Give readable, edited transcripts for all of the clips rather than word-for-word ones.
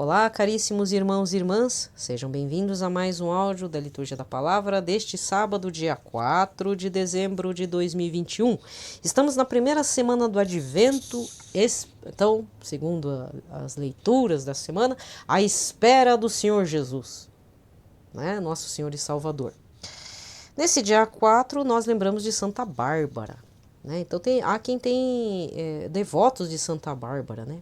Olá, caríssimos irmãos e irmãs, sejam bem-vindos a mais um áudio da Liturgia da Palavra deste sábado, dia 4 de dezembro de 2021. Estamos na primeira semana do Advento, então, segundo as leituras da semana, à espera do Senhor Jesus, né? Nosso Senhor e Salvador. Nesse dia 4, nós lembramos de Santa Bárbara, né? Então, há quem tem devotos de Santa Bárbara, né?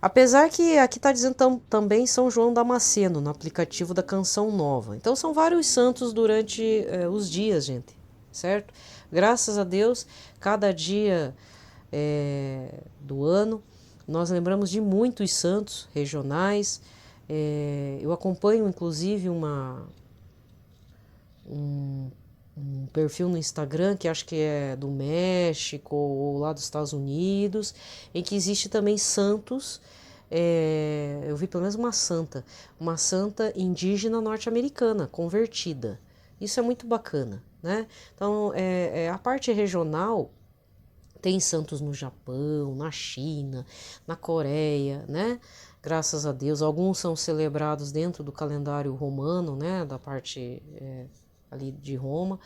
Apesar que aqui está dizendo também São João Damasceno, no aplicativo da Canção Nova. Então são vários santos durante os dias, gente, certo? Graças a Deus, cada dia do ano, nós lembramos de muitos santos regionais. Eu acompanho, inclusive, um perfil no Instagram, que acho que é do México ou lá dos Estados Unidos, em que existe também santos, eu vi pelo menos uma santa indígena norte-americana, convertida. Isso é muito bacana, né? Então, a parte regional tem santos no Japão, na China, na Coreia, né? Graças a Deus, alguns são celebrados dentro do calendário romano, né? Da parte ali de Roma,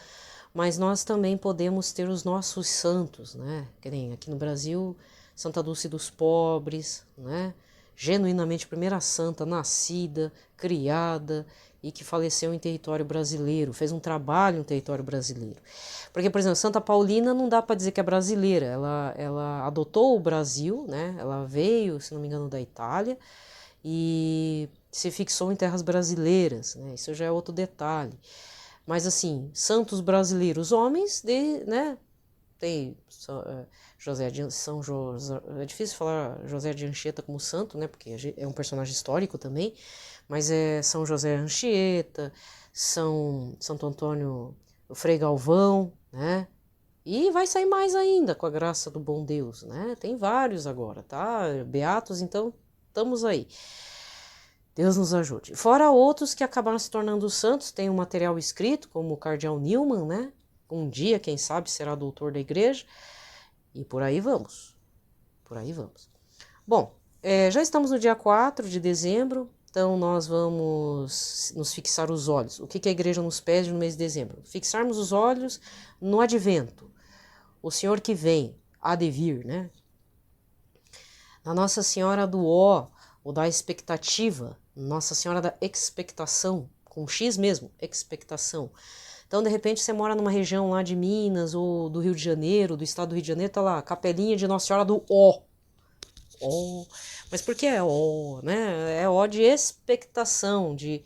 mas nós também podemos ter os nossos santos, né? Que nem aqui no Brasil, Santa Dulce dos Pobres, né? Genuinamente primeira santa, nascida, criada e que faleceu em território brasileiro, fez um trabalho no território brasileiro. Porque, por exemplo, Santa Paulina não dá para dizer que é brasileira, ela adotou o Brasil, né? Ela veio, se não me engano, da Itália e se fixou em terras brasileiras, né? Isso já é outro detalhe. Mas assim, santos brasileiros, homens, né? Tem José de São José, é difícil falar José de Anchieta como santo, né? Porque é um personagem histórico também, mas é São José Anchieta, Santo Antônio, o Frei Galvão, né? E vai sair mais ainda, com a graça do bom Deus, né? Tem vários agora, tá? Beatos, então, estamos aí. Deus nos ajude. Fora outros que acabaram se tornando santos, tem um material escrito, como o cardeal Newman, né? Um dia, quem sabe, será doutor da igreja. E por aí vamos. Por aí vamos. Bom, já estamos no dia 4 de dezembro, então nós vamos nos fixar os olhos. O que a igreja nos pede no mês de dezembro? Fixarmos os olhos no advento. O Senhor que vem, há de vir, né? Na Nossa Senhora do Ó, ou da expectativa, Nossa Senhora da expectação, com X mesmo, expectação. Então, de repente, você mora numa região lá de Minas ou do Rio de Janeiro, do estado do Rio de Janeiro, tá lá, capelinha de Nossa Senhora do Ó. Ó. Mas por que é Ó, né? É Ó de expectação, de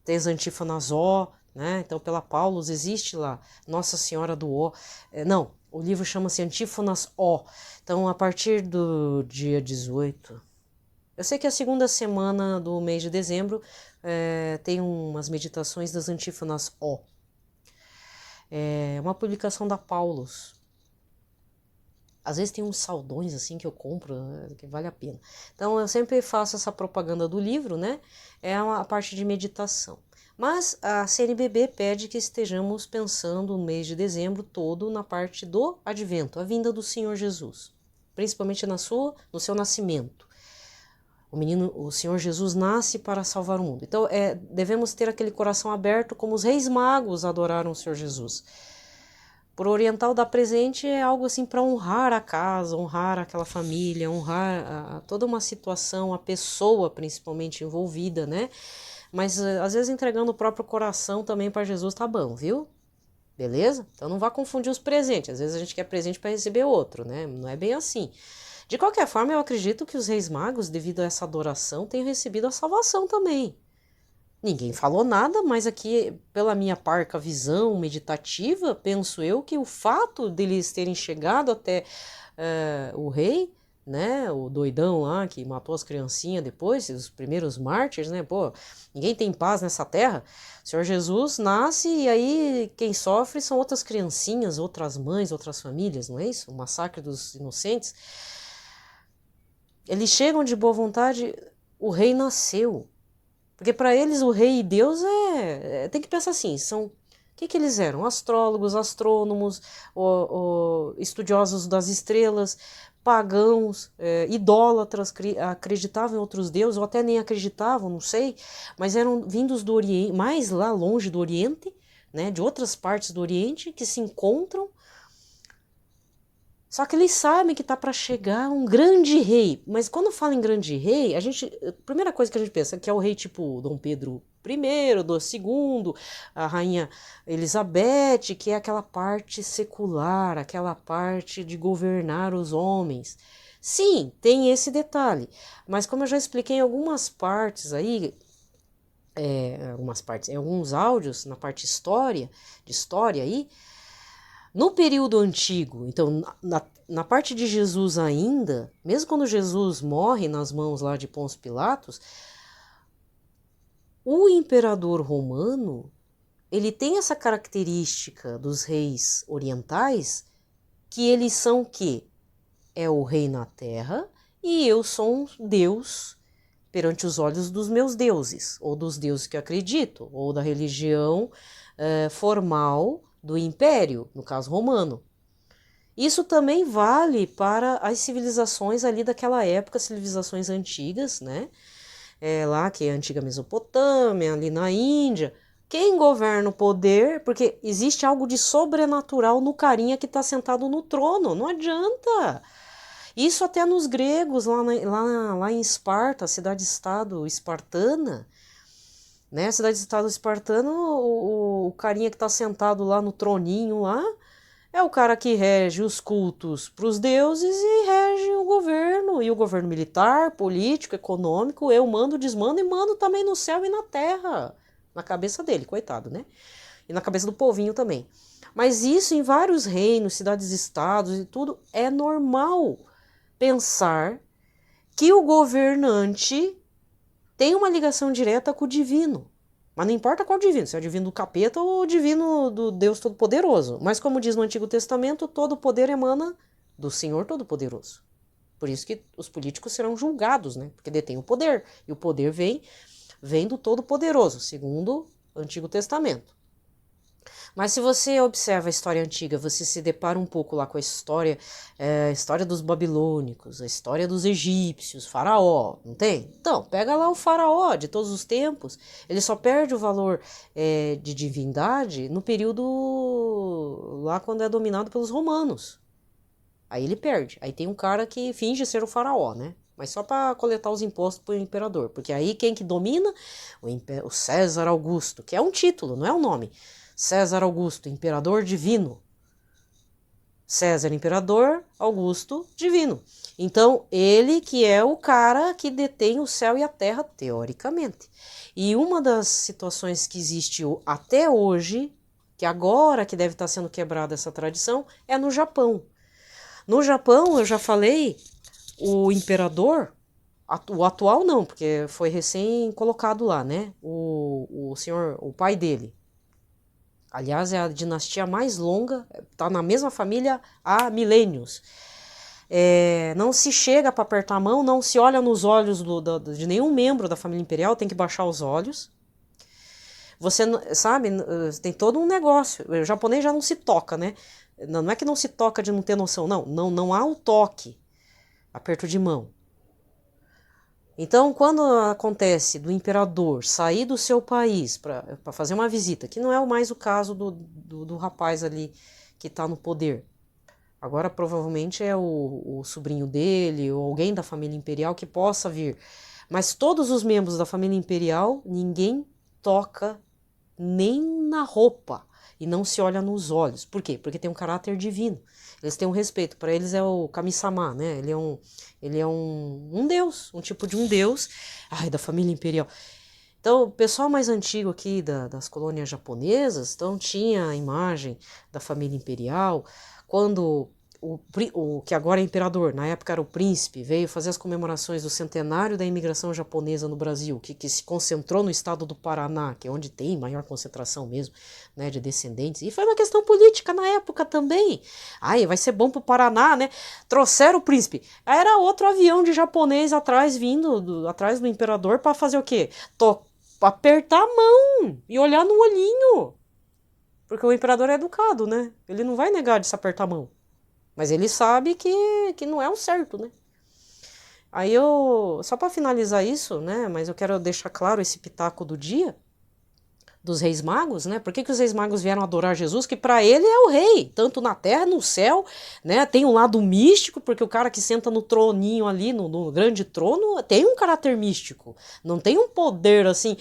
ter as antífonas Ó, né? Então, pela Paulus existe lá Nossa Senhora do Ó. Não, o livro chama-se Antífonas Ó. Então, a partir do dia 18... Eu sei que a segunda semana do mês de dezembro tem umas meditações das antífonas Ó. É uma publicação da Paulus. Às vezes tem uns saldões assim que eu compro, que vale a pena. Então eu sempre faço essa propaganda do livro, né? É a parte de meditação. Mas a CNBB pede que estejamos pensando no mês de dezembro todo na parte do advento, a vinda do Senhor Jesus. Principalmente no seu nascimento. O Senhor Jesus nasce para salvar o mundo. Então, devemos ter aquele coração aberto como os reis magos adoraram o Senhor Jesus. Por oriental dar presente é algo assim para honrar a casa, honrar aquela família, honrar toda uma situação, a pessoa principalmente envolvida, né? Mas às vezes entregando o próprio coração também para Jesus tá bom, viu? Beleza? Então não vá confundir os presentes. Às vezes a gente quer presente para receber outro, né? Não é bem assim. De qualquer forma, eu acredito que os reis magos, devido a essa adoração, tenham recebido a salvação também. Ninguém falou nada, mas aqui, pela minha parca visão meditativa, penso eu que o fato deles terem chegado até o rei, né, o doidão lá que matou as criancinhas depois, os primeiros mártires, né, pô, ninguém tem paz nessa terra. O Senhor Jesus nasce e aí quem sofre são outras criancinhas, outras mães, outras famílias, não é isso? O massacre dos inocentes. Eles chegam de boa vontade, o rei nasceu. Porque para eles o rei e Deus tem que pensar assim, são que eles eram? Astrólogos, astrônomos, estudiosos das estrelas, pagãos, idólatras, acreditavam em outros deuses, ou até nem acreditavam, não sei, mas eram vindos do Oriente, mais lá longe do Oriente, né, de outras partes do Oriente, que se encontram. Só que eles sabem que está para chegar um grande rei. Mas quando fala em grande rei, a primeira coisa que a gente pensa é que é o rei tipo Dom Pedro I, do II, a rainha Elizabeth, que é aquela parte secular, aquela parte de governar os homens. Sim, tem esse detalhe. Mas como eu já expliquei em algumas partes aí, em alguns áudios, na parte de história aí, no período antigo, então na parte de Jesus ainda, mesmo quando Jesus morre nas mãos lá de Pôncio Pilatos, o imperador romano, ele tem essa característica dos reis orientais, que eles são o quê? É o rei na terra e eu sou um Deus perante os olhos dos meus deuses, ou dos deuses que eu acredito, ou da religião formal do império, no caso romano. Isso também vale para as civilizações ali daquela época, civilizações antigas, né? Lá que é a antiga Mesopotâmia, ali na Índia. Quem governa o poder, porque existe algo de sobrenatural no carinha que está sentado no trono, não adianta. Isso até nos gregos, lá em Esparta, cidade-estado espartana, né? Cidade-estado espartano, o carinha que está sentado lá no troninho lá, é o cara que rege os cultos para os deuses e rege o governo militar, político, econômico. Eu mando, desmando e mando também no céu e na terra. Na cabeça dele, coitado, né? E na cabeça do povinho também. Mas isso em vários reinos, cidades-estados e tudo, é normal pensar que o governante tem uma ligação direta com o divino. Mas não importa qual divino, se é o divino do capeta ou o divino do Deus Todo-Poderoso. Mas como diz no Antigo Testamento, todo poder emana do Senhor Todo-Poderoso. Por isso que os políticos serão julgados, né? Porque detêm o poder. E o poder vem do Todo-Poderoso, segundo o Antigo Testamento. Mas se você observa a história antiga, você se depara um pouco lá com a história dos babilônicos, a história dos egípcios, faraó, não tem? Então, pega lá o faraó de todos os tempos, ele só perde o valor de divindade no período lá quando é dominado pelos romanos. Aí ele perde. Aí tem um cara que finge ser o faraó, né? Mas só para coletar os impostos para o imperador. Porque aí quem que domina? O César Augusto, que é um título, não é um nome. César Augusto, imperador divino. César, imperador, Augusto, divino. Então, ele que é o cara que detém o céu e a terra, teoricamente. E uma das situações que existe até hoje, que agora que deve estar sendo quebrada essa tradição, é no Japão. No Japão, eu já falei, o imperador, o atual não, porque foi recém colocado lá, né? O pai dele. Aliás, é a dinastia mais longa, está na mesma família há milênios. Não se chega para apertar a mão, não se olha nos olhos de nenhum membro da família imperial, tem que baixar os olhos. Você sabe, tem todo um negócio. O japonês já não se toca, né? Não é que não se toca de não ter noção, não há o toque, aperto de mão. Então, quando acontece do imperador sair do seu país para fazer uma visita, que não é mais o caso do rapaz ali que está no poder, agora provavelmente é o sobrinho dele ou alguém da família imperial que possa vir, mas todos os membros da família imperial, ninguém toca nem na roupa e não se olha nos olhos. Por quê? Porque tem um caráter divino. Eles têm um respeito. Para eles é o Kami-sama, né? Ele é um deus, um tipo de um deus. Ai, da família imperial. Então, o pessoal mais antigo aqui das colônias japonesas, então tinha a imagem da família imperial. Quando o que agora é imperador, na época era o príncipe, veio fazer as comemorações do centenário da imigração japonesa no Brasil, que se concentrou no estado do Paraná, que é onde tem maior concentração mesmo, né, de descendentes, e foi uma questão política na época também. Ai, vai ser bom pro Paraná, né? Trouxeram o príncipe. Aí era outro avião de japonês atrás, atrás do imperador para fazer o quê? Apertar a mão e olhar no olhinho. Porque o imperador é educado, né? Ele não vai negar de se apertar a mão. Mas ele sabe que não é o certo, né? Aí só para finalizar isso, né? Mas eu quero deixar claro esse pitaco do dia dos reis magos, né? Por que os reis magos vieram adorar Jesus? Que para ele é o rei, tanto na terra, no céu, né? Tem um lado místico, porque o cara que senta no troninho ali, no grande trono, tem um caráter místico. Não tem um poder assim,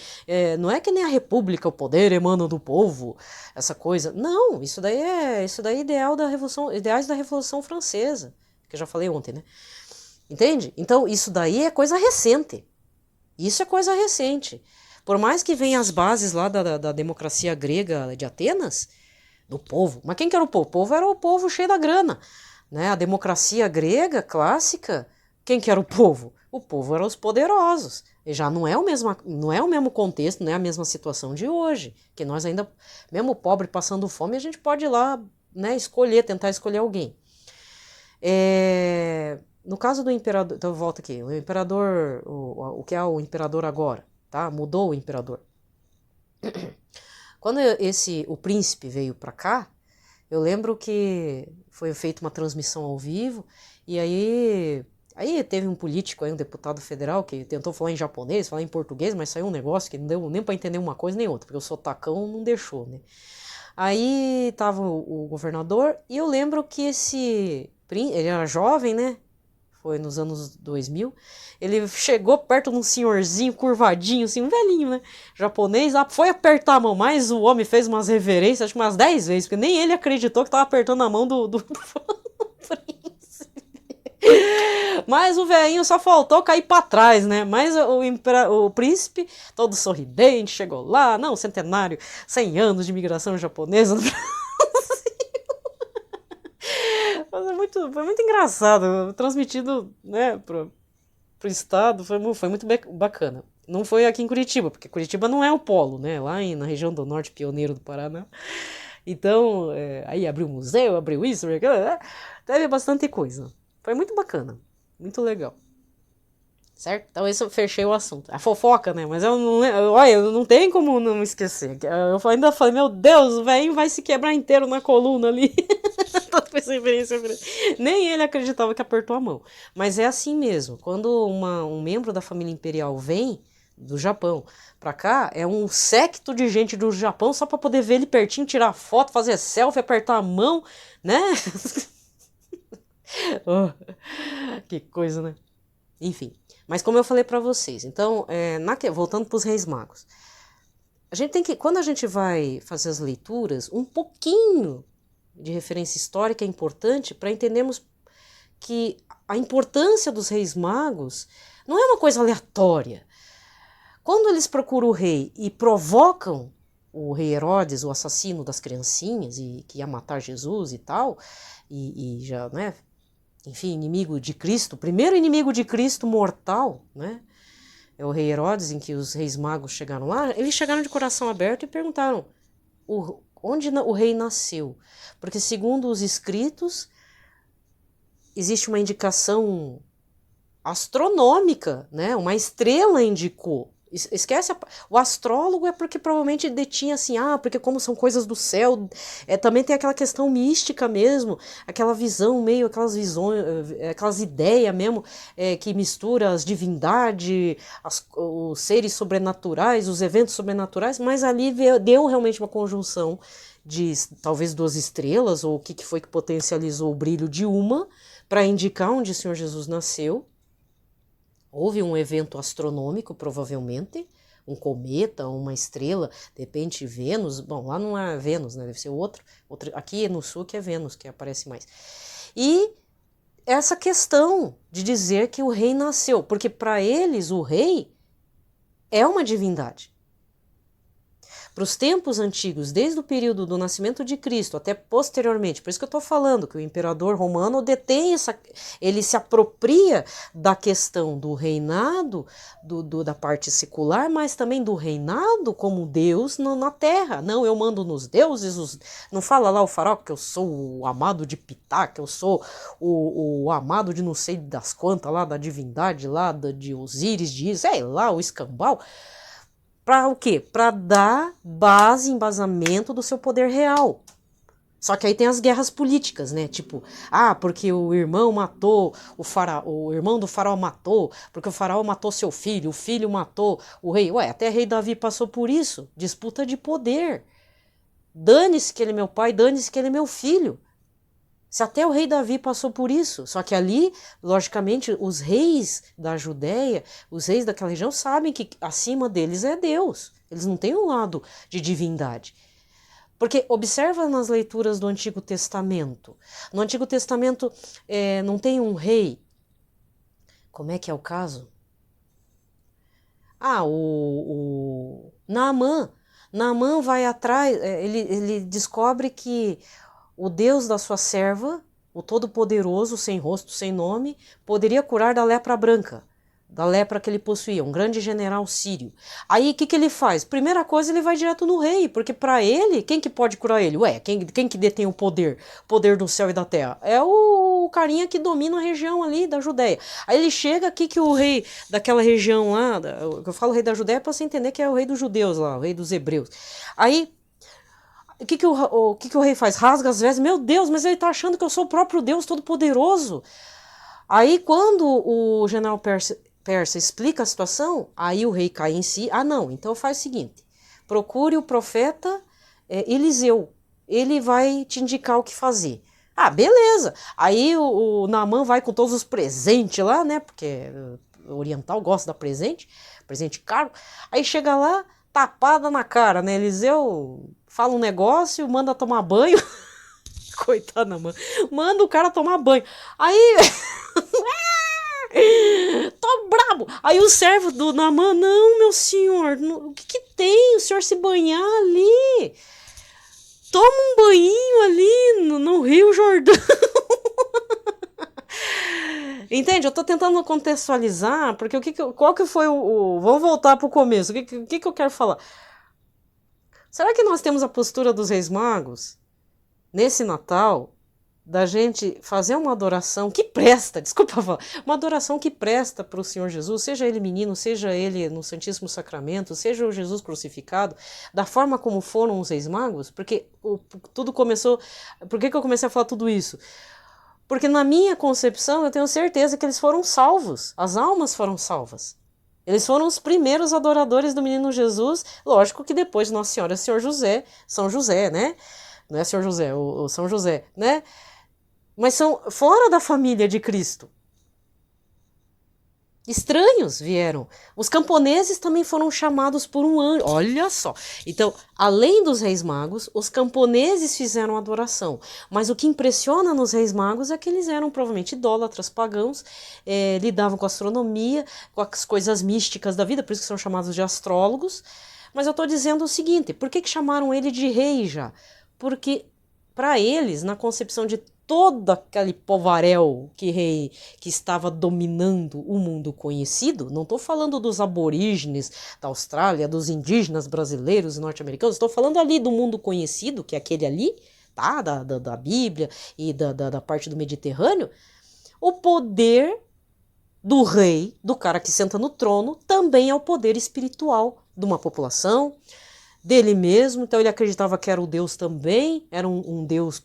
não é que nem a república, o poder emana do povo, essa coisa. Não, isso daí é ideais da Revolução Francesa, que eu já falei ontem, né? Entende? Então, isso daí é coisa recente. Isso é coisa recente. Por mais que venha as bases lá da democracia grega de Atenas, do povo. Mas quem que era o povo? O povo era o povo cheio da grana. Né? A democracia grega clássica, quem que era o povo? O povo eram os poderosos. E já não é o mesmo contexto, não é a mesma situação de hoje. Que nós ainda, mesmo pobre passando fome, a gente pode ir lá, né, tentar escolher alguém. No caso do imperador, então eu volto aqui, o imperador, o que é o imperador agora? Tá? Mudou o imperador. Quando o príncipe veio para cá, eu lembro que foi feita uma transmissão ao vivo, e aí teve um político, aí, um deputado federal, que tentou falar em japonês, falar em português, mas saiu um negócio que não deu nem para entender uma coisa nem outra, porque o sotacão não deixou, né? Aí tava o governador, e eu lembro que ele era jovem, né? Foi nos anos 2000, ele chegou perto de um senhorzinho curvadinho, assim, um velhinho, né, japonês, lá, foi apertar a mão, mas o homem fez umas reverências, acho que umas 10 vezes, porque nem ele acreditou que estava apertando a mão do príncipe. Mas o velhinho só faltou cair para trás, né, mas o príncipe, todo sorridente, chegou lá, não, centenário, 100 anos de imigração japonesa. Foi muito engraçado, transmitido, né, pro estado, foi muito bacana. Não foi aqui em Curitiba, porque Curitiba não é o polo, né, lá na região do norte, pioneiro do Paraná. Então, aí abriu museu, abriu isso, teve bastante coisa. Foi muito bacana, muito legal. Certo? Então isso eu fechei o assunto. A fofoca, né? Mas olha, eu não tenho como não esquecer. Eu ainda falei, meu Deus, o velhinho vai se quebrar inteiro na coluna ali. Nem ele acreditava que apertou a mão. Mas é assim mesmo. Quando um membro da família imperial vem do Japão pra cá, é um séquito de gente do Japão só pra poder ver ele pertinho, tirar foto, fazer selfie, apertar a mão, né? Oh, que coisa, né? Enfim. Mas como eu falei para vocês, então, voltando para os Reis Magos, a gente tem que, quando a gente vai fazer as leituras, um pouquinho de referência histórica é importante para entendermos que a importância dos Reis Magos não é uma coisa aleatória. Quando eles procuram o rei e provocam o rei Herodes, o assassino das criancinhas, e que ia matar Jesus e tal, e já, né? Enfim, inimigo de Cristo, o primeiro inimigo de Cristo mortal, né? É o rei Herodes, em que os reis magos chegaram lá. Eles chegaram de coração aberto e perguntaram onde o rei nasceu. Porque, segundo os escritos, existe uma indicação astronômica, né? Uma estrela indicou. Esquece, o astrólogo é porque provavelmente detinha assim, porque como são coisas do céu, também tem aquela questão mística mesmo, aquela visão meio, aquelas visões, aquelas ideias mesmo, que mistura as divindades, os seres sobrenaturais, os eventos sobrenaturais, mas ali deu realmente uma conjunção de talvez 2 estrelas, ou o que foi que potencializou o brilho de uma, para indicar onde o Senhor Jesus nasceu. Houve um evento astronômico, provavelmente, um cometa, uma estrela, de repente Vênus, bom, lá não é Vênus, né, deve ser outro, aqui no sul que é Vênus, que aparece mais. E essa questão de dizer que o rei nasceu, porque para eles o rei é uma divindade. Para os tempos antigos, desde o período do nascimento de Cristo até posteriormente, por isso que eu estou falando que o imperador romano detém ele se apropria da questão do reinado, da parte secular, mas também do reinado como Deus na terra. Não, eu mando nos deuses, não fala lá o faraó que eu sou o amado de Pitá, que eu sou o amado de não sei das quantas lá, da divindade lá, de Osíris, sei lá, o escambau. Para o quê? Para dar base, embasamento do seu poder real. Só que aí tem as guerras políticas, né? Tipo, porque o irmão matou o irmão do faraó matou, porque o faraó matou seu filho, o filho matou o rei. Ué, até rei Davi passou por isso, disputa de poder. Dane-se que ele é meu pai, dane-se que ele é meu filho. Se até o rei Davi passou por isso. Só que ali, logicamente, os reis da Judéia, os reis daquela região sabem que acima deles é Deus. Eles não têm um lado de divindade. Porque observa nas leituras do Antigo Testamento. No Antigo Testamento não tem um rei. Como é que é o caso? O Naamã. Naamã vai atrás, ele descobre que o Deus da sua serva, o Todo-Poderoso, sem rosto, sem nome, poderia curar da lepra branca, da lepra que ele possuía, um grande general sírio. Aí o que ele faz? Primeira coisa, ele vai direto no rei, porque para ele, quem que pode curar ele? Ué, quem que detém o poder do céu e da terra? É o carinha que domina a região ali da Judéia. Aí ele chega aqui que o rei daquela região lá, eu falo rei da Judéia para você entender que é o rei dos judeus lá, o rei dos hebreus. Aí o que o rei faz? Rasga as vestes. Meu Deus, mas ele tá achando que eu sou o próprio Deus Todo-Poderoso. Aí quando o general persa explica a situação, aí o rei cai em si. Não, então faz o seguinte, procure o profeta Eliseu, ele vai te indicar o que fazer. Beleza. Aí o Naamã vai com todos os presentes lá, né, porque o oriental gosta da presente caro. Aí chega lá, tapada na cara, né, Eliseu fala um negócio, manda tomar banho, coitada, manda o cara tomar banho. Aí... tô brabo. Aí o servo do Naamã, não, meu senhor, o que tem? O senhor se banhar ali. Toma um banhinho ali no Rio Jordão. Entende? Eu tô tentando contextualizar, porque qual que foi vamos voltar pro começo. O que eu quero falar? Será que nós temos a postura dos Reis Magos nesse Natal? Da gente fazer uma adoração que presta, desculpa falar, uma adoração que presta para o Senhor Jesus, seja ele menino, seja ele no Santíssimo Sacramento, seja o Jesus crucificado, da forma como foram os Reis Magos, porque tudo começou... Por que eu comecei a falar tudo isso? Porque na minha concepção eu tenho certeza que eles foram salvos, as almas foram salvas. Eles foram os primeiros adoradores do menino Jesus, lógico que depois de Nossa Senhora e Senhor José, São José, né? Não é Senhor José, o São José, né? Mas são fora da família de Cristo. Estranhos vieram. Os camponeses também foram chamados por um anjo. Olha só. Então, além dos Reis Magos, os camponeses fizeram adoração. Mas o que impressiona nos Reis Magos é que eles eram provavelmente idólatras, pagãos, lidavam com a astronomia, com as coisas místicas da vida, por isso que são chamados de astrólogos. Mas eu estou dizendo o seguinte, por que chamaram ele de rei já? Porque, para eles, na concepção de todo aquele povaréu que estava dominando o mundo conhecido, não estou falando dos aborígenes da Austrália, dos indígenas brasileiros e norte-americanos, estou falando ali do mundo conhecido, que é aquele ali, tá? Da Bíblia e da parte do Mediterrâneo. O poder do rei, do cara que senta no trono, também é o poder espiritual de uma população, dele mesmo. Então ele acreditava que era o Deus também, era um Deus...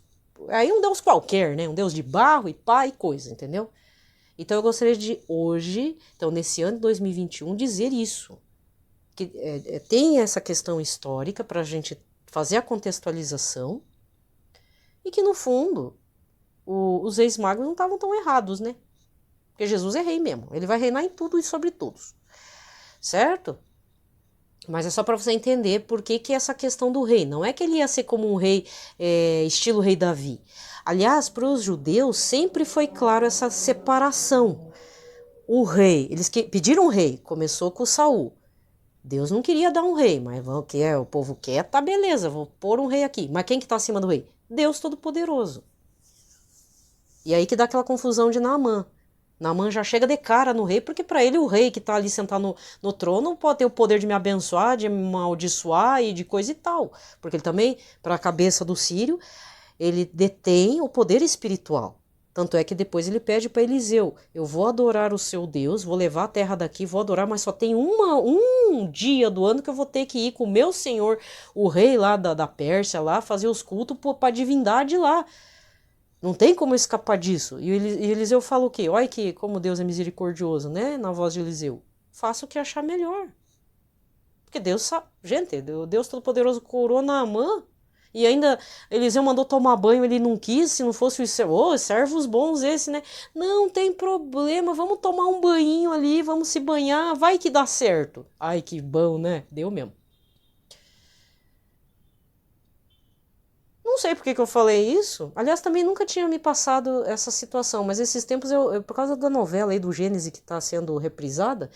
Aí um Deus qualquer, né? Um Deus de barro e pá e coisa, entendeu? Então eu gostaria de hoje, então nesse ano de 2021, dizer isso. Que tem essa questão histórica para a gente fazer a contextualização e que no fundo os Reis Magos não estavam tão errados, né? Porque Jesus é rei mesmo. Ele vai reinar em tudo e sobre todos. Certo? Mas é só para você entender por que essa questão do rei. Não é que ele ia ser como um rei estilo rei Davi. Aliás, para os judeus sempre foi claro essa separação. O rei, eles pediram um rei, começou com Saul. Deus não queria dar um rei, mas o povo quer, tá beleza, vou pôr um rei aqui. Mas quem que está acima do rei? Deus Todo-Poderoso. E aí que dá aquela confusão de Naamã. Naamã já chega de cara no rei, porque para ele o rei que está ali sentado no trono pode ter o poder de me abençoar, de me amaldiçoar e de coisa e tal. Porque ele também, para a cabeça do sírio, ele detém o poder espiritual. Tanto é que depois ele pede para Eliseu, eu vou adorar o seu Deus, vou levar a terra daqui, vou adorar, mas só tem um dia do ano que eu vou ter que ir com o meu senhor, o rei lá da Pérsia, lá, fazer os cultos para a divindade lá. Não tem como escapar disso. E Eliseu fala o quê? Olha que como Deus é misericordioso, né? Na voz de Eliseu. Faça o que achar melhor. Porque Deus sabe. Gente, Deus Todo-Poderoso curou Naamã. E ainda Eliseu mandou tomar banho, ele não quis, se não fosse os servos bons esse, né? Não tem problema, vamos tomar um banhinho ali, vamos se banhar, vai que dá certo. Ai, que bom, né? Deu mesmo. Não sei por que eu falei isso. Aliás, também nunca tinha me passado essa situação, mas esses tempos, por causa da novela aí do Gênesis que está sendo reprisada,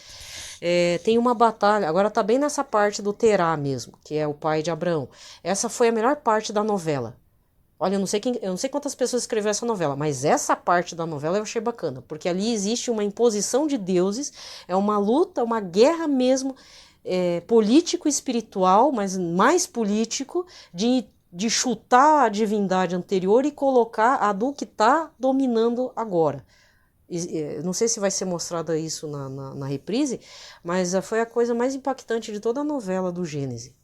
tem uma batalha. Agora tá bem nessa parte do Terá mesmo, que é o pai de Abraão. Essa foi a melhor parte da novela. Olha, eu não sei quantas pessoas escreveram essa novela, mas essa parte da novela eu achei bacana, porque ali existe uma imposição de deuses, é uma luta, uma guerra mesmo, político e espiritual, mas mais político, de chutar a divindade anterior e colocar a do que está dominando agora. Não sei se vai ser mostrado isso na reprise, mas foi a coisa mais impactante de toda a novela do Gênesis.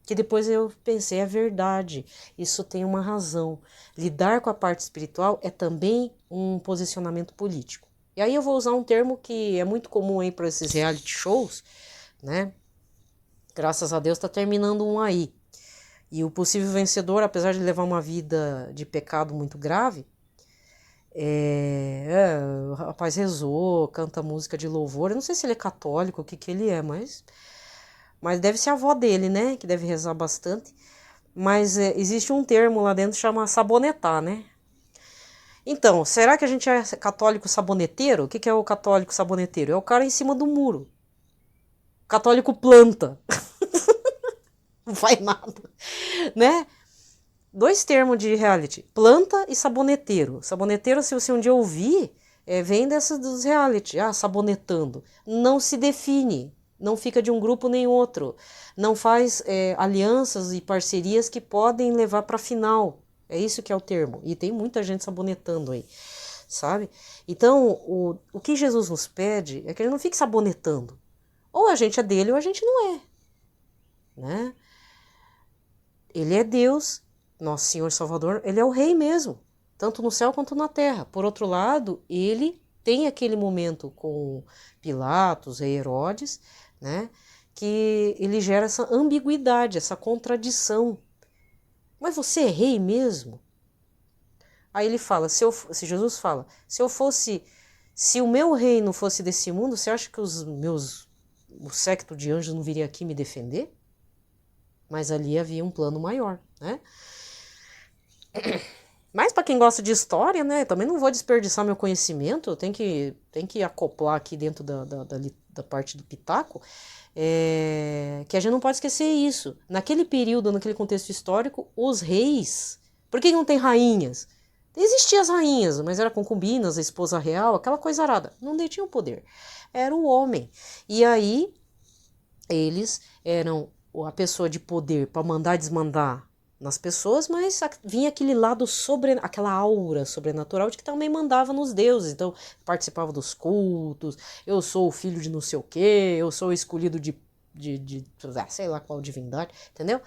Que depois eu pensei, é verdade, isso tem uma razão. Lidar com a parte espiritual é também um posicionamento político. E aí eu vou usar um termo que é muito comum aí para esses reality shows, né? Graças a Deus está terminando um aí. E o possível vencedor, apesar de levar uma vida de pecado muito grave, o rapaz rezou, canta música de louvor. Eu não sei se ele é católico, o que ele é, mas deve ser a avó dele, né? Que deve rezar bastante. Mas existe um termo lá dentro que chama sabonetar, né? Então, será que a gente é católico saboneteiro? O que é o católico saboneteiro? É o cara em cima do muro. Católico planta. Não faz nada, né? Dois termos de reality, planta e saboneteiro. Saboneteiro, se você um dia ouvir, vem dessas dos reality, sabonetando. Não se define, não fica de um grupo nem outro. Não faz alianças e parcerias que podem levar para a final. É isso que é o termo. E tem muita gente sabonetando aí, sabe? Então, o que Jesus nos pede é que ele não fique sabonetando. Ou a gente é dele ou a gente não é, né? Ele é Deus, nosso Senhor Salvador, ele é o rei mesmo, tanto no céu quanto na terra. Por outro lado, ele tem aquele momento com Pilatos e Herodes, né, que ele gera essa ambiguidade, essa contradição. Mas você é rei mesmo? Aí ele fala, se Jesus fala, se o meu reino fosse desse mundo, você acha que o séquito de anjos não viria aqui me defender? Mas ali havia um plano maior, né? Mas para quem gosta de história, né? Também não vou desperdiçar meu conhecimento, tem que acoplar aqui dentro da parte do Pitaco, que a gente não pode esquecer isso. Naquele período, naquele contexto histórico, os reis... Por que não tem rainhas? Existiam as rainhas, mas era concubinas, a esposa real, aquela coisa arada. Não detinham poder. Era o homem. E aí, eles eram a pessoa de poder para mandar e desmandar nas pessoas, mas vinha aquele lado aquela aura sobrenatural de que também mandava nos deuses. Então, participava dos cultos, eu sou o filho de não sei o quê, eu sou o escolhido de sei lá qual divindade, entendeu?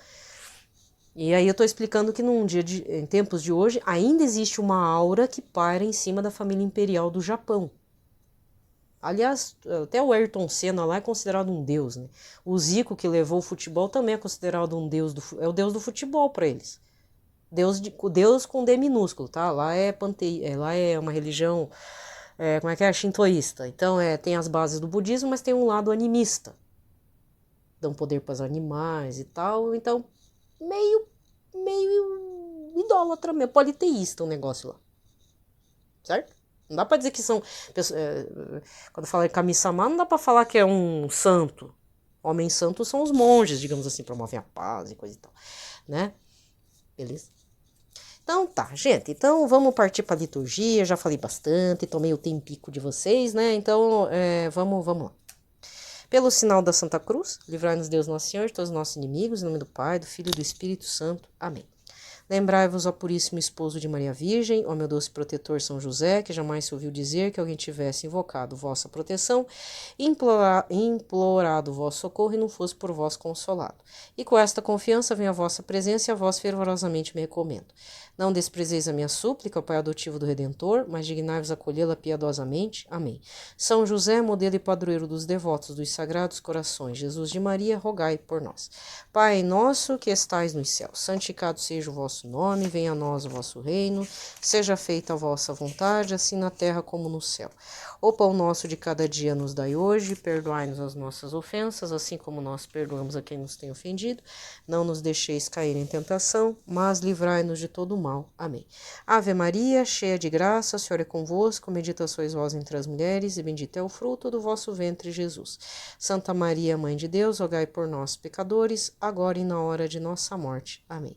E aí eu tô explicando que em tempos de hoje, ainda existe uma aura que paira em cima da família imperial do Japão. Aliás, até o Ayrton Senna lá é considerado um deus, né? O Zico, que levou o futebol, também é considerado um deus é o deus do futebol para eles. Deus com D minúsculo, tá? Lá lá é uma religião, como é que é? Shintoísta. Então, tem as bases do budismo, mas tem um lado animista. Dão poder para os animais e tal. Então, meio idólatra, meio politeísta o negócio lá. Certo? Não dá pra dizer que são... quando fala em Kami-sama, não dá pra falar que é um santo. Homens santos são os monges, digamos assim, promovem a paz e coisa e tal, né? Beleza? Então tá, gente. Então vamos partir pra liturgia. Já falei bastante, tomei o tempico de vocês, né? Então vamos lá. Pelo sinal da Santa Cruz, livrai-nos Deus Nosso Senhor de todos os nossos inimigos, em nome do Pai, do Filho e do Espírito Santo. Amém. Lembrai-vos, ó Puríssimo Esposo de Maria Virgem, ó meu doce protetor São José, que jamais se ouviu dizer que alguém tivesse invocado vossa proteção, implorado vosso socorro e não fosse por vós consolado. E com esta confiança venho à vossa presença e a vós fervorosamente me recomendo. Não desprezeis a minha súplica, ó Pai adotivo do Redentor, mas dignai-vos acolhê-la piedosamente. Amém. São José, modelo e padroeiro dos devotos dos Sagrados Corações, Jesus de Maria, rogai por nós. Pai nosso que estais nos céus, santificado seja o vosso nome, venha a nós o vosso reino, seja feita a vossa vontade, assim na terra como no céu. O pão nosso de cada dia nos dai hoje, perdoai-nos as nossas ofensas, assim como nós perdoamos a quem nos tem ofendido. Não nos deixeis cair em tentação, mas livrai-nos de todo o mal. Amém. Ave Maria, cheia de graça, o Senhor é convosco, bendita sois vós entre as mulheres, e bendito é o fruto do vosso ventre, Jesus. Santa Maria, Mãe de Deus, rogai por nós, pecadores, agora e na hora de nossa morte. Amém.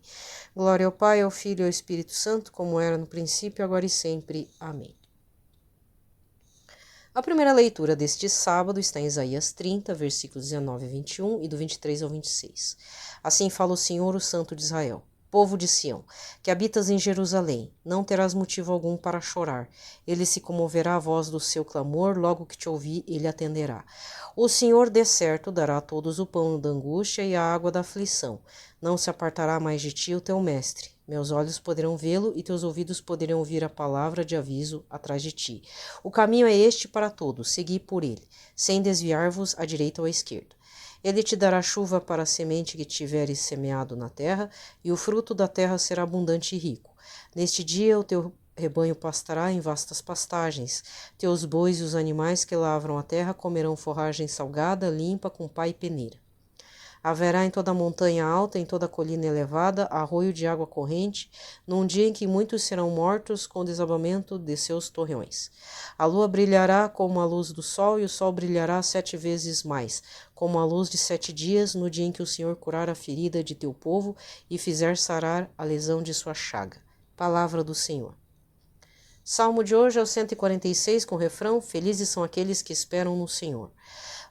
Glória ao Pai, ao Filho e ao Espírito Santo, como era no princípio, agora e sempre. Amém. A primeira leitura deste sábado está em Isaías 30, versículos 19 a 21 e do 23 ao 26. Assim fala o Senhor, o Santo de Israel. Povo de Sião, que habitas em Jerusalém, não terás motivo algum para chorar. Ele se comoverá à voz do seu clamor, logo que te ouvir, ele atenderá. O Senhor, de certo, dará a todos o pão da angústia e a água da aflição. Não se apartará mais de ti o teu mestre. Meus olhos poderão vê-lo e teus ouvidos poderão ouvir a palavra de aviso atrás de ti. O caminho é este para todos, segui por ele, sem desviar-vos à direita ou à esquerda. Ele te dará chuva para a semente que tiveres semeado na terra, e o fruto da terra será abundante e rico. Neste dia o teu rebanho pastará em vastas pastagens. Teus bois e os animais que lavram a terra comerão forragem salgada, limpa, com pá e peneira. Haverá em toda montanha alta, em toda colina elevada, arroio de água corrente, num dia em que muitos serão mortos com o desabamento de seus torreões. A lua brilhará como a luz do sol, e o sol brilhará 7 vezes mais, como a luz de 7 dias, no dia em que o Senhor curar a ferida de teu povo e fizer sarar a lesão de sua chaga. Palavra do Senhor. Salmo de hoje é o 146, com o refrão: Felizes são aqueles que esperam no Senhor.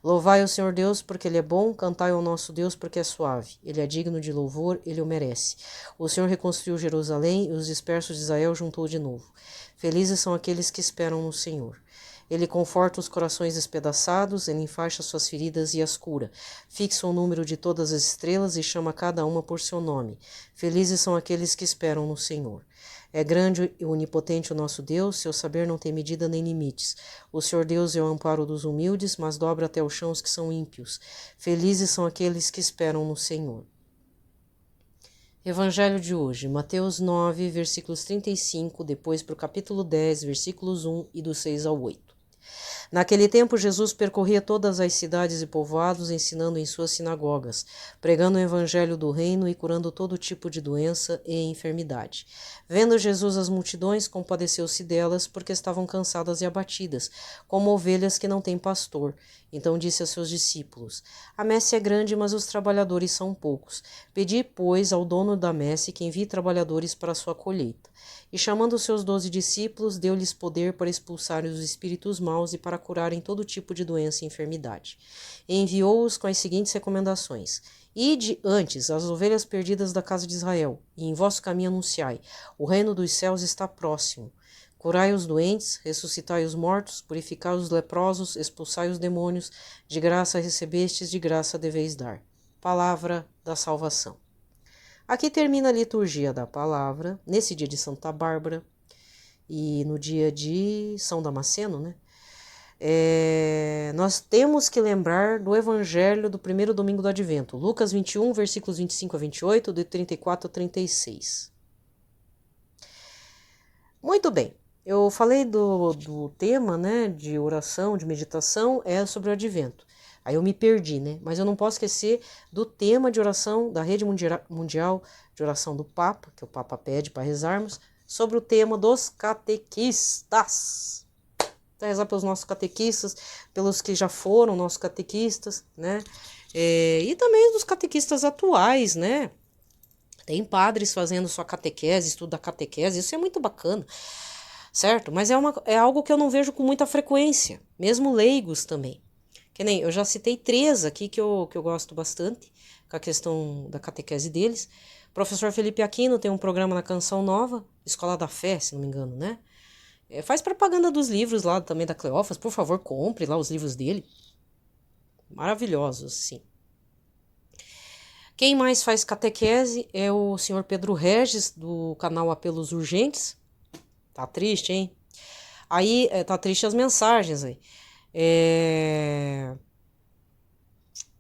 Louvai ao Senhor Deus, porque Ele é bom, cantai ao nosso Deus, porque é suave. Ele é digno de louvor, Ele o merece. O Senhor reconstruiu Jerusalém e os dispersos de Israel juntou de novo. Felizes são aqueles que esperam no Senhor. Ele conforta os corações despedaçados, ele enfaixa suas feridas e as cura. Fixa o número de todas as estrelas e chama cada uma por seu nome. Felizes são aqueles que esperam no Senhor. É grande e onipotente o nosso Deus, seu saber não tem medida nem limites. O Senhor Deus é o amparo dos humildes, mas dobra até o chão os que são ímpios. Felizes são aqueles que esperam no Senhor. Evangelho de hoje, Mateus 9, versículos 35, depois para o capítulo 10, versículos 1 e do 6 ao 8. Naquele tempo, Jesus percorria todas as cidades e povoados, ensinando em suas sinagogas, pregando o evangelho do reino e curando todo tipo de doença e enfermidade. Vendo Jesus as multidões, compadeceu-se delas, porque estavam cansadas e abatidas, como ovelhas que não têm pastor. Então disse a seus discípulos: A messe é grande, mas os trabalhadores são poucos. Pedi, pois, ao dono da messe que envie trabalhadores para a sua colheita. E chamando os seus 12 discípulos, deu-lhes poder para expulsarem os espíritos maus e para curarem todo tipo de doença e enfermidade. E enviou-os com as seguintes recomendações: Ide antes as ovelhas perdidas da casa de Israel, e em vosso caminho anunciai: o reino dos céus está próximo. Curai os doentes, ressuscitai os mortos, purificai os leprosos, expulsai os demônios, de graça recebestes, de graça deveis dar. Palavra da salvação. Aqui termina a liturgia da palavra, nesse dia de Santa Bárbara e no dia de São Damasceno, né? Nós temos que lembrar do Evangelho do primeiro domingo do Advento, Lucas 21, versículos 25 a 28, de 34 a 36. Muito bem, eu falei do tema, né, de oração, de meditação, é sobre o Advento. Aí eu me perdi, né? Mas eu não posso esquecer do tema de oração da Rede Mundial de Oração do Papa, que o Papa pede para rezarmos, sobre o tema dos catequistas. Então, rezar pelos nossos catequistas, pelos que já foram nossos catequistas, né? E também dos catequistas atuais, né? Tem padres fazendo sua catequese, estudo da catequese, isso é muito bacana, certo? Mas é algo que eu não vejo com muita frequência, mesmo leigos também. Que nem eu já citei 3 aqui que eu gosto bastante, com a questão da catequese deles. O professor Felipe Aquino tem um programa na Canção Nova, Escola da Fé, se não me engano, né? Faz propaganda dos livros lá também da Cleófas, por favor, compre lá os livros dele. Maravilhosos, sim. Quem mais faz catequese é o senhor Pedro Regis, do canal Apelos Urgentes. Tá triste, hein? Aí, tá triste as mensagens aí.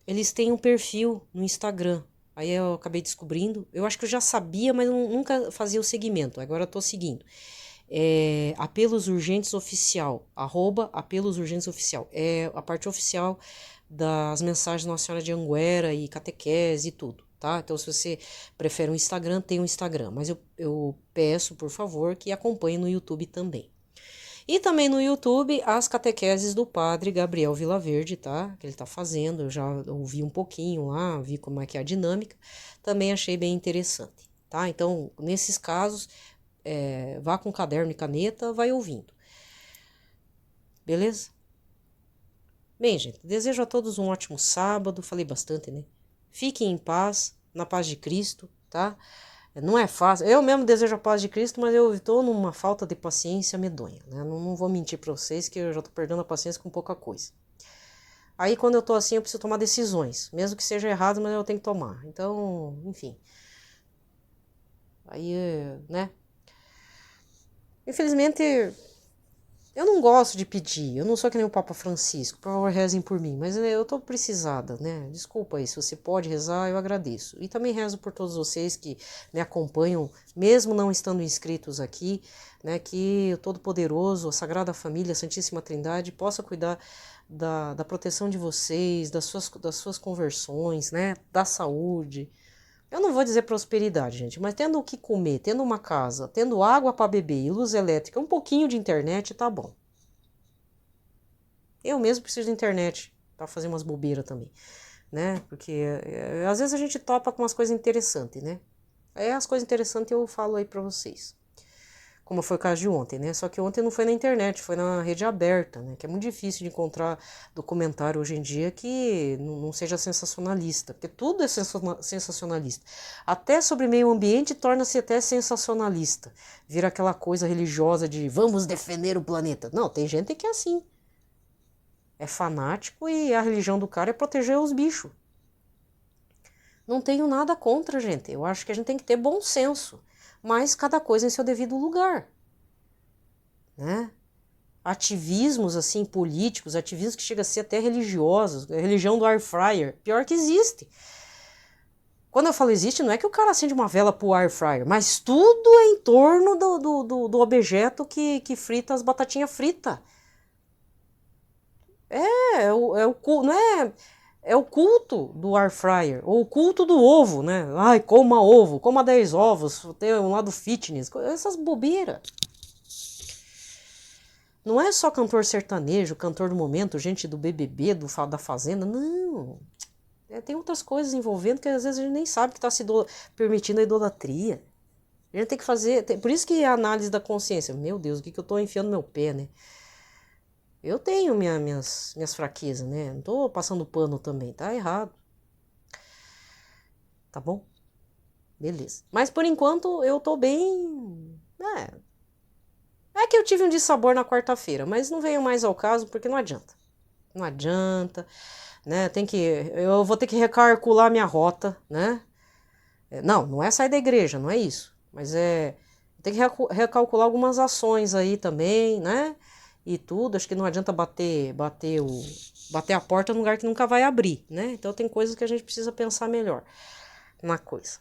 Eles têm um perfil no Instagram. Aí eu acabei descobrindo. Eu acho que eu já sabia, mas nunca fazia o seguimento. Agora eu tô seguindo. Apelos Urgentes Oficial. @Apelos Urgentes Oficial. É a parte oficial das mensagens Nossa Senhora de Anguera e catequese e tudo, tá? Então, se você prefere um Instagram, tem um Instagram. Mas eu peço, por favor, que acompanhe no YouTube também. E também no YouTube, as catequeses do padre Gabriel Vilaverde, tá? Que ele tá fazendo. Eu já ouvi um pouquinho lá, vi como é que é a dinâmica. Também achei bem interessante, tá? Então, nesses casos, vá com caderno e caneta, vai ouvindo. Beleza? Bem, gente, desejo a todos um ótimo sábado. Falei bastante, né? Fiquem em paz, na paz de Cristo, tá? Não é fácil. Eu mesmo desejo a paz de Cristo, mas eu estou numa falta de paciência medonha, né? Não vou mentir para vocês que eu já estou perdendo a paciência com pouca coisa. Aí, quando eu tô assim, eu preciso tomar decisões. Mesmo que seja errado, mas eu tenho que tomar. Então, enfim. Aí, né? Infelizmente, eu não gosto de pedir. Eu não sou que nem o Papa Francisco. Por favor, rezem por mim. Mas eu tô precisada, né? Desculpa aí. Se você pode rezar, eu agradeço. E também rezo por todos vocês que me acompanham, mesmo não estando inscritos aqui, né? Que o Todo-Poderoso, a Sagrada Família, a Santíssima Trindade, possa cuidar da proteção de vocês, das suas conversões, né? Da saúde. Eu não vou dizer prosperidade, gente, mas tendo o que comer, tendo uma casa, tendo água para beber e luz elétrica, um pouquinho de internet, tá bom. Eu mesmo preciso de internet para fazer umas bobeiras também, né? Porque às vezes a gente topa com umas coisas interessantes, né? As coisas interessantes eu falo aí para vocês. Como foi o caso de ontem, né? Só que ontem não foi na internet, foi na rede aberta, né? Que é muito difícil de encontrar documentário hoje em dia que não seja sensacionalista, porque tudo é sensacionalista. Até sobre meio ambiente torna-se até sensacionalista. Vira aquela coisa religiosa de vamos defender o planeta. Não, tem gente que é assim. É fanático e a religião do cara é proteger os bichos. Não tenho nada contra, gente. Eu acho que a gente tem que ter bom senso, mas cada coisa em seu devido lugar, né? Ativismos assim políticos, ativismos que chegam a ser até religiosos, a religião do air fryer, pior que existe. Quando eu falo existe, não é que o cara acende uma vela pro air fryer, mas tudo é em torno do objeto que frita as batatinhas fritas. Não é... É o culto do air fryer, ou o culto do ovo, né? Ai, coma ovo, coma 10 ovos, tem um lado fitness, essas bobeiras. Não é só cantor sertanejo, cantor do momento, gente do BBB, da Fazenda, não. Tem outras coisas envolvendo que às vezes a gente nem sabe que está se permitindo a idolatria. A gente tem que fazer, por isso que a análise da consciência, meu Deus, o que eu estou enfiando no meu pé, né? Eu tenho minhas fraquezas, né? Não tô passando pano também, tá errado. Tá bom? Beleza. Mas por enquanto eu tô bem. É que eu tive um dissabor na quarta-feira, mas não veio mais ao caso porque não adianta. Não adianta, né? Eu vou ter que recalcular minha rota, né? Não é sair da igreja, não é isso. Mas tem que recalcular algumas ações aí também, né? E tudo, acho que não adianta bater a porta num lugar que nunca vai abrir, né? Então tem coisas que a gente precisa pensar melhor na coisa.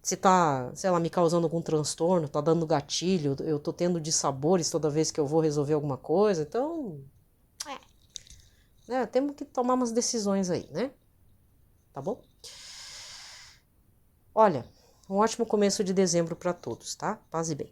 Se tá, sei lá, me causando algum transtorno, tá dando gatilho, eu tô tendo dissabores toda vez que eu vou resolver alguma coisa, então, temos que tomar umas decisões aí, né? Tá bom? Olha, um ótimo começo de dezembro para todos, tá? Paz e bem.